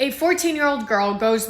A 14-year-old girl is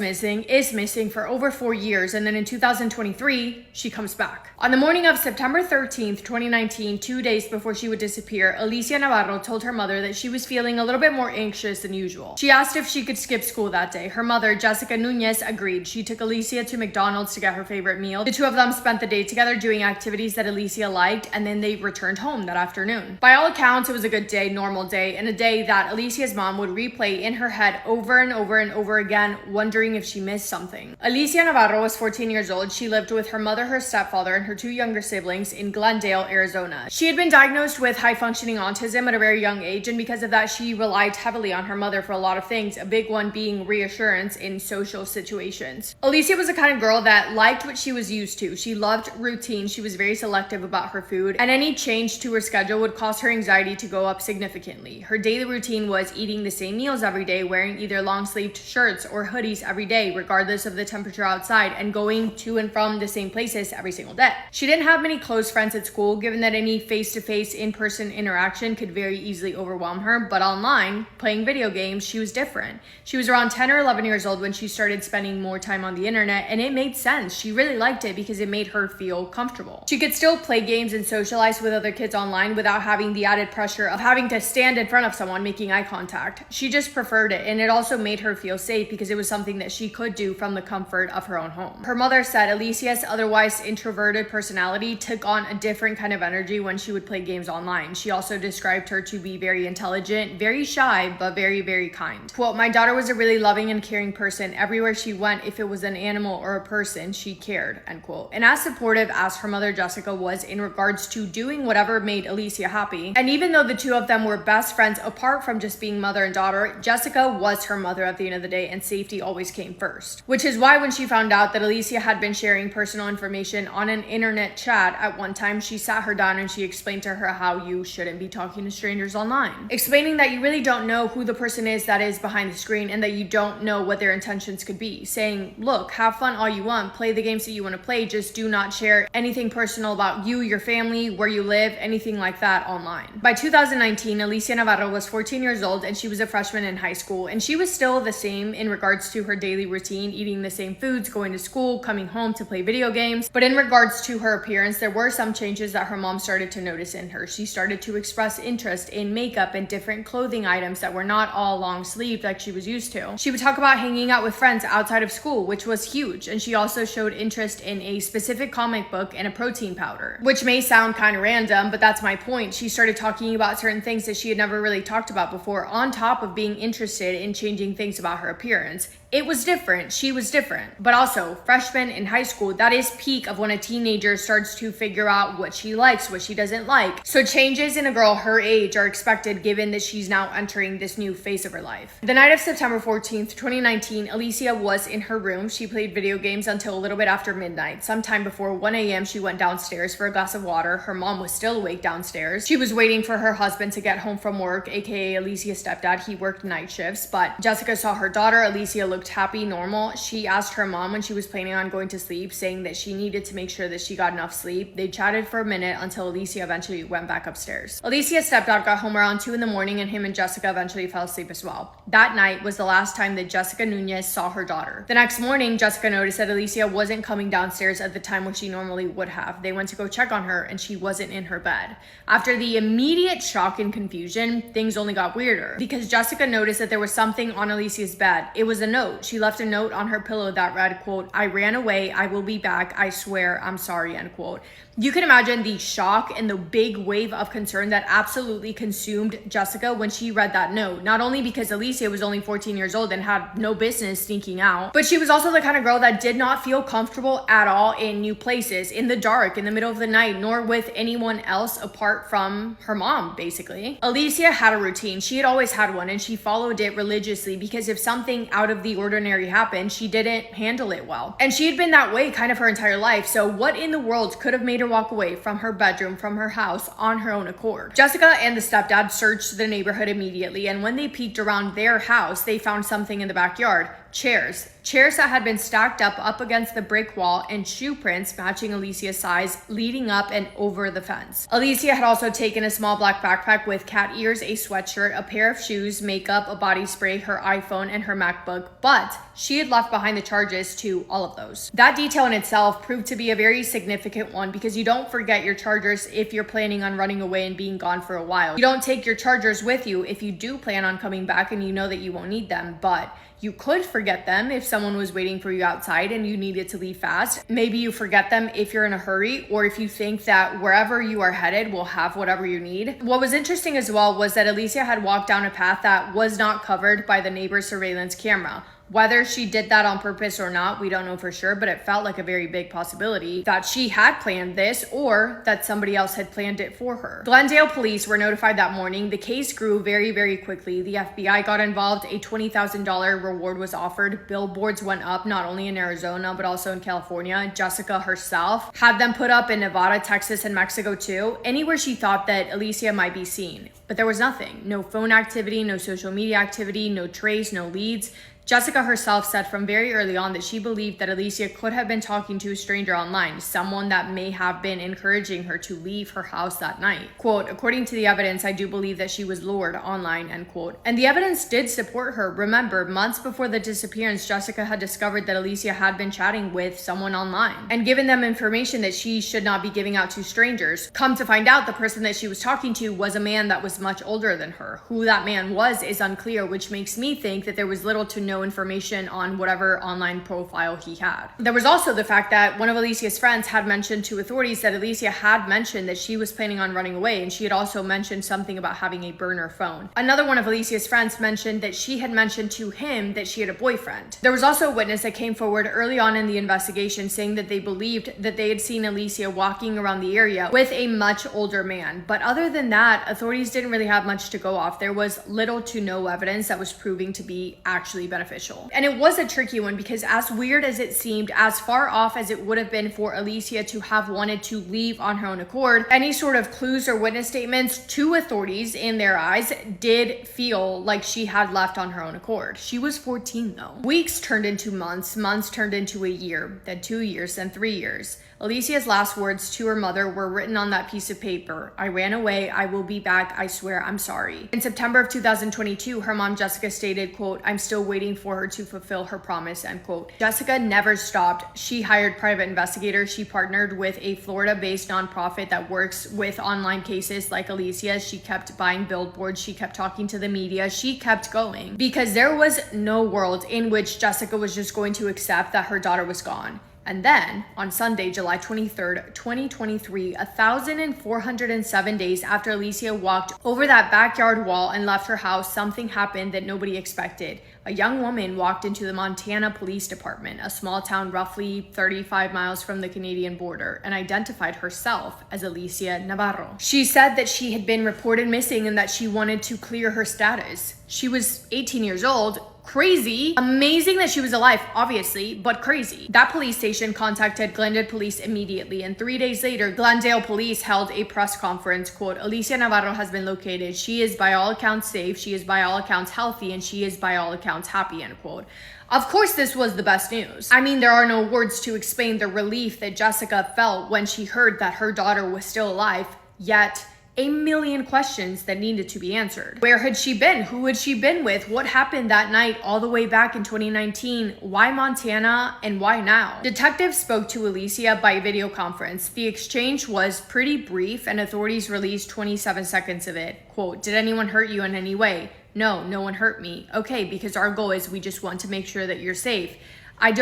missing for over 4 years, and then in 2023, she comes back. On the morning of September 13th, 2019, 2 days before she would disappear, Alicia Navarro told her mother that she was feeling a little bit more anxious than usual. She asked if she could skip school that day. Her mother, Jessica Nunez, agreed. She took Alicia to McDonald's to get her favorite meal. The two of them spent the day together doing activities that Alicia liked, and then they returned home that afternoon. By all accounts, it was a good day, normal day, and a day that Alicia's mom would replay in her head over and over again, wondering if she missed something. Alicia Navarro was 14 years old. She lived with her mother, her stepfather, and her 2 younger siblings in Glendale, Arizona. She had been diagnosed with high-functioning autism at a very young age, and because of that, she relied heavily on her mother for a lot of things, a big one being reassurance in social situations. Alicia was the kind of girl that liked what she was used to. She loved routine. She was very selective about her food, and any change to her schedule would cause her anxiety to go up significantly. Her daily routine was eating the same meals every day, wearing either long-sleeved shirts or hoodies every day, regardless of the temperature outside, and going to and from the same places every single day. She didn't have many close friends at school, given that any face-to-face in-person interaction could very easily overwhelm her, but online, playing video games, she was different. She was around 10 or 11 years old when she started spending more time on the internet, and it made sense. She really liked it because it made her feel comfortable. She could still play games and socialize with other kids online without having the added pressure of having to stand in front of someone making eye contact. She just preferred it, and it also made her feel safe because it was something that she could do from the comfort of her own home. Her mother said Alicia's otherwise introverted personality took on a different kind of energy when she would play games online. She also described her to be very intelligent, very shy, but very, very kind. Quote, "My daughter was a really loving and caring person. Everywhere she went, if it was an animal or a person, she cared," end quote. And as supportive as her mother Jessica was in regards to doing whatever made Alicia happy, and even though the two of them were best friends apart from just being mother and daughter, Jessica was her mother at the end of the day, and safety always came first. Which is why when she found out that Alicia had been sharing personal information on an internet chat at one time, she sat her down and she explained to her how you shouldn't be talking to strangers online. Explaining that you really don't know who the person is that is behind the screen and that you don't know what their intentions could be. Saying, look, have fun all you want, play the games that you want to play, just do not share anything personal about you, your family, where you live, anything like that online. By 2019, Alicia Navarro was 14 years old and she was a freshman in high school, and she was still the same in regards to her daily routine, eating the same foods, going to school, coming home to play video games. But in regards to her appearance, there were some changes that her mom started to notice in her. She started to express interest in makeup and different clothing items that were not all long sleeved like she was used to. She would talk about hanging out with friends outside of school, which was huge. And she also showed interest in a specific comic book and a protein powder, which may sound kind of random, but that's my point. She started talking about certain things that she had never really talked about before, on top of being interested in changing things about her appearance. It was different. She was different. But also, freshman in high school, that is peak of when a teenager starts to figure out what she likes, what she doesn't like. So changes in a girl her age are expected given that she's now entering this new phase of her life. The night of September 14th, 2019, Alicia was in her room. She played video games until a little bit after midnight. Sometime before 1 a.m., she went downstairs for a glass of water. Her mom was still awake downstairs. She was waiting for her husband to get home from work, aka Alicia's stepdad. He worked night shifts, but Jessica saw her daughter. Alicia looked happy, normal. She asked her mom when she was planning on going to sleep, saying that she needed to make sure that she got enough sleep. They chatted for a minute until Alicia eventually went back upstairs. Alicia's stepdad got home around 2 in the morning, and him and Jessica eventually fell asleep as well. That night was the last time that Jessica Nunez saw her daughter. The next morning, Jessica noticed that Alicia wasn't coming downstairs at the time when she normally would have. They went to go check on her, and she wasn't in her bed. After the immediate shock and confusion, things only got weirder because Jessica noticed that there was something on Alicia's bed. It was a note. She left a note on her pillow that read, quote, "I ran away. I will be back. I swear. I'm sorry," end quote. You can imagine the shock and the big wave of concern that absolutely consumed Jessica when she read that note. Not only because Alicia was only 14 years old and had no business sneaking out, but she was also the kind of girl that did not feel comfortable at all in new places, in the dark, in the middle of the night, nor with anyone else apart from her mom, basically. Alicia had a routine. She had always had one, and she followed it religiously because if something out of the ordinary happened, she didn't handle it well. And she had been that way kind of her entire life. So what in the world could have made her walk away from her bedroom, from her house, on her own accord? Jessica and the stepdad searched the neighborhood immediately, and when they peeked around their house, they found something in the backyard. Chairs that had been stacked up against the brick wall, and shoe prints matching Alicia's size leading up and over the fence. Alicia had also taken a small black backpack with cat ears, a sweatshirt, a pair of shoes, makeup, a body spray, her eye iPhone and her MacBook, but she had left behind the charges to all of those. That detail in itself proved to be a very significant one because you don't forget your chargers if you're planning on running away and being gone for a while. You don't take your chargers with you if you do plan on coming back and you know that you won't need them, but you could forget them if someone was waiting for you outside and you needed to leave fast. Maybe you forget them if you're in a hurry or if you think that wherever you are headed will have whatever you need. What was interesting as well was that Alicia had walked down a path that was not covered by the neighbor's surveillance camera. Whether she did that on purpose or not, we don't know for sure, but it felt like a very big possibility that she had planned this or that somebody else had planned it for her. Glendale police were notified that morning. The case grew very, very quickly. The FBI got involved. A $20,000 reward was offered. Billboards went up, not only in Arizona, but also in California. Jessica herself had them put up in Nevada, Texas, and Mexico too, anywhere she thought that Alicia might be seen. But there was nothing. No phone activity, no social media activity, no trace, no leads. Jessica herself said from very early on that she believed that Alicia could have been talking to a stranger online, someone that may have been encouraging her to leave her house that night. Quote, according to the evidence, I do believe that she was lured online, end quote. And the evidence did support her. Remember, months before the disappearance, Jessica had discovered that Alicia had been chatting with someone online and given them information that she should not be giving out to strangers. Come to find out, the person that she was talking to was a man that was much older than her. Who that man was is unclear, which makes me think that there was little to no information on whatever online profile he had. There was also the fact that one of Alicia's friends had mentioned to authorities that Alicia had mentioned that she was planning on running away, and she had also mentioned something about having a burner phone. Another one of Alicia's friends mentioned that she had mentioned to him that she had a boyfriend. There was also a witness that came forward early on in the investigation saying that they believed that they had seen Alicia walking around the area with a much older man. But other than that, authorities didn't really have much to go off. There was little to no evidence that was proving to be actually beneficial. And it was a tricky one because as weird as it seemed, as far off as it would have been for Alicia to have wanted to leave on her own accord, any sort of clues or witness statements to authorities in their eyes did feel like she had left on her own accord. She was 14 though. Weeks turned into months, months turned into a year, then 2 years, then 3 years. Alicia's last words to her mother were written on that piece of paper. I ran away. I will be back. I swear I'm sorry. In September of 2022, her mom Jessica stated, quote, I'm still waiting for her to fulfill her promise, end quote. Jessica never stopped. She hired private investigators. She partnered with a Florida-based nonprofit that works with online cases like Alicia's. She kept buying billboards. She kept talking to the media. She kept going because there was no world in which Jessica was just going to accept that her daughter was gone. And then, on Sunday, July 23rd, 2023, 1,407 days after Alicia walked over that backyard wall and left her house, something happened that nobody expected. A young woman walked into the Montana Police Department, a small town roughly 35 miles from the Canadian border, and identified herself as Alicia Navarro. She said that she had been reported missing and that she wanted to clear her status. She was 18 years old. Crazy. Amazing that she was alive, obviously, but crazy. That police station contacted Glendale police immediately, and 3 days later, Glendale police held a press conference, quote, Alicia Navarro has been located. She is by all accounts safe, she is by all accounts healthy, and she is by all accounts happy, end quote. Of course, this was the best news. I mean, there are no words to explain the relief that Jessica felt when she heard that her daughter was still alive, yet a million questions that needed to be answered. Where had she been? Who had she been with? What happened that night all the way back in 2019? Why Montana and why now? Detectives spoke to Alicia by video conference. The exchange was pretty brief and authorities released 27 seconds of it. Quote, did anyone hurt you in any way? No, no one hurt me. Okay, because our goal is we just want to make sure that you're safe. I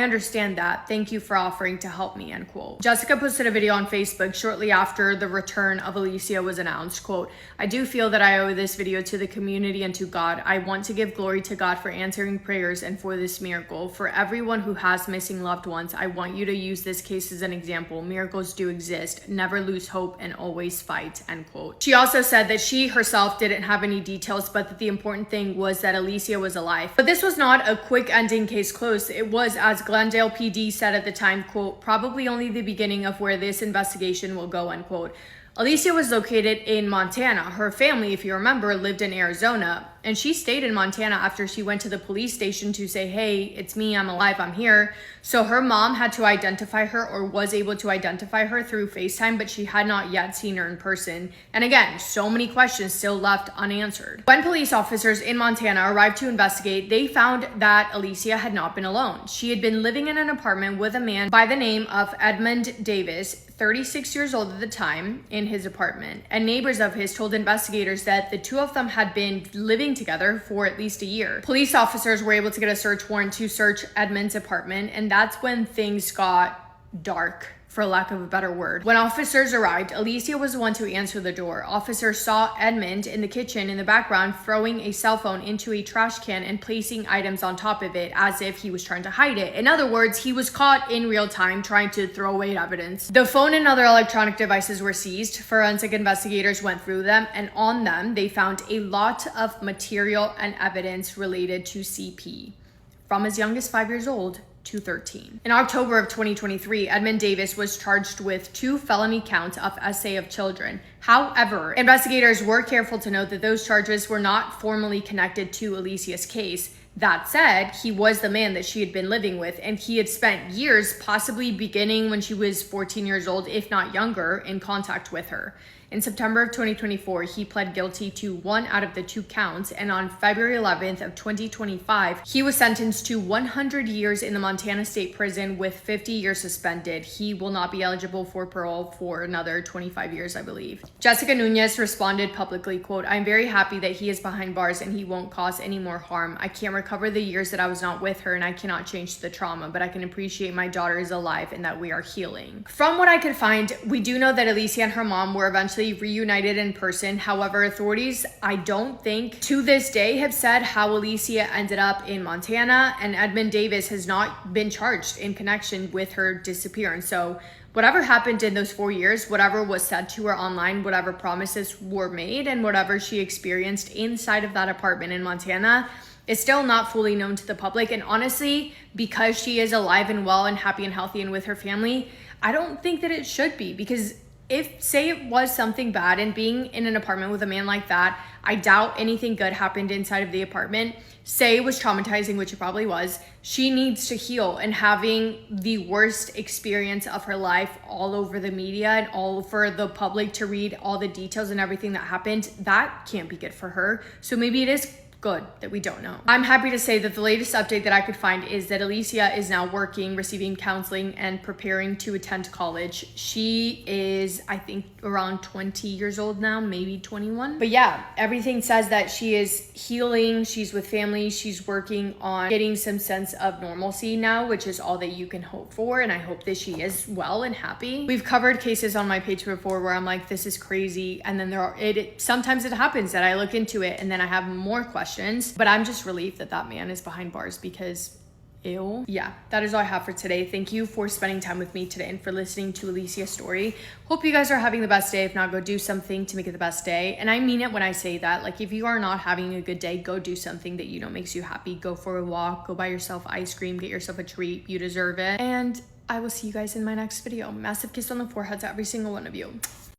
understand that. Thank you for offering to help me, end quote. Jessica posted a video on Facebook shortly after the return of Alicia was announced, quote, I do feel that I owe this video to the community and to God. I want to give glory to God for answering prayers and for this miracle. For everyone who has missing loved ones, I want you to use this case as an example. Miracles do exist. Never lose hope and always fight, end quote. She also said that she herself didn't have any details, but that the important thing was that Alicia was alive. But this was not a quick ending case closed. It was, as Glendale PD said at the time, quote, probably only the beginning of where this investigation will go, end quote. Alicia was located in Montana. Her family, if you remember, lived in Arizona. And she stayed in Montana after she went to the police station to say, hey, it's me, I'm alive, I'm here. So her mom had to identify her, or was able to identify her through FaceTime, but she had not yet seen her in person. And again, so many questions still left unanswered. When police officers in Montana arrived to investigate, they found that Alicia had not been alone. She had been living in an apartment with a man by the name of Edmund Davis, 36 years old at the time, in his apartment. And neighbors of his told investigators that the two of them had been living together for at least a year. Police officers were able to get a search warrant to search Edmund's apartment, and that's when things got dark, for lack of a better word. When officers arrived, Alicia was the one to answer the door. Officers saw Edmund in the kitchen in the background throwing a cell phone into a trash can and placing items on top of it as if he was trying to hide it. In other words, he was caught in real time trying to throw away evidence. The phone and other electronic devices were seized. Forensic investigators went through them, and on them they found a lot of material and evidence related to CP, from as young as 5 years old to 13. In October of 2023, Edmund Davis was charged with 2 felony counts of SA of children. However, investigators were careful to note that those charges were not formally connected to Alicia's case. That said, he was the man that she had been living with, and he had spent years, possibly beginning when she was 14 years old, if not younger, in contact with her. In September of 2024, he pled guilty to 1 out of the 2 counts, and on February 11th of 2025, he was sentenced to 100 years in the Montana State Prison with 50 years suspended. He will not be eligible for parole for another 25 years, I believe. Jessica Nunez responded publicly, quote, "I'm very happy that he is behind bars and he won't cause any more harm. I can't recover the years that I was not with her, and I cannot change the trauma, but I can appreciate my daughter is alive and that we are healing." From what I could find, we do know that Alicia and her mom were eventually reunited in person. However, authorities, I don't think to this day, have said how Alicia ended up in Montana, and Edmund Davis has not been charged in connection with her disappearance. So whatever happened in those 4 years, whatever was said to her online, whatever promises were made, and whatever she experienced inside of that apartment in Montana is still not fully known to the public. And honestly, because she is alive and well and happy and healthy and with her family, I don't think that it should be, because if, say it was something bad, and being in an apartment with a man like that, I doubt anything good happened inside of the apartment. Say it was traumatizing, which it probably was, she needs to heal. And having the worst experience of her life all over the media and all for the public to read all the details and everything that happened, that can't be good for her. So maybe it is good that we don't know. I'm happy to say that the latest update that I could find is that Alicia is now working, receiving counseling, and preparing to attend college. She is, I think, around 20 years old now, maybe 21. But yeah, everything says that she is healing, she's with family, she's working on getting some sense of normalcy now, which is all that you can hope for, and I hope that she is well and happy. We've covered cases on my page before where I'm like, this is crazy, and then sometimes it happens that I look into it and then I have more questions. But I'm just relieved that that man is behind bars, because ew. Yeah, that is all I have for today. Thank you for spending time with me today and for listening to Alicia's story. Hope you guys are having the best day. If not, go do something to make it the best day. And I mean it when I say that. Like, if you are not having a good day, go do something that you know makes you happy. Go for a walk, go buy yourself ice cream, get yourself a treat. You deserve it. And I will see you guys in my next video. Massive kiss on the forehead to every single one of you.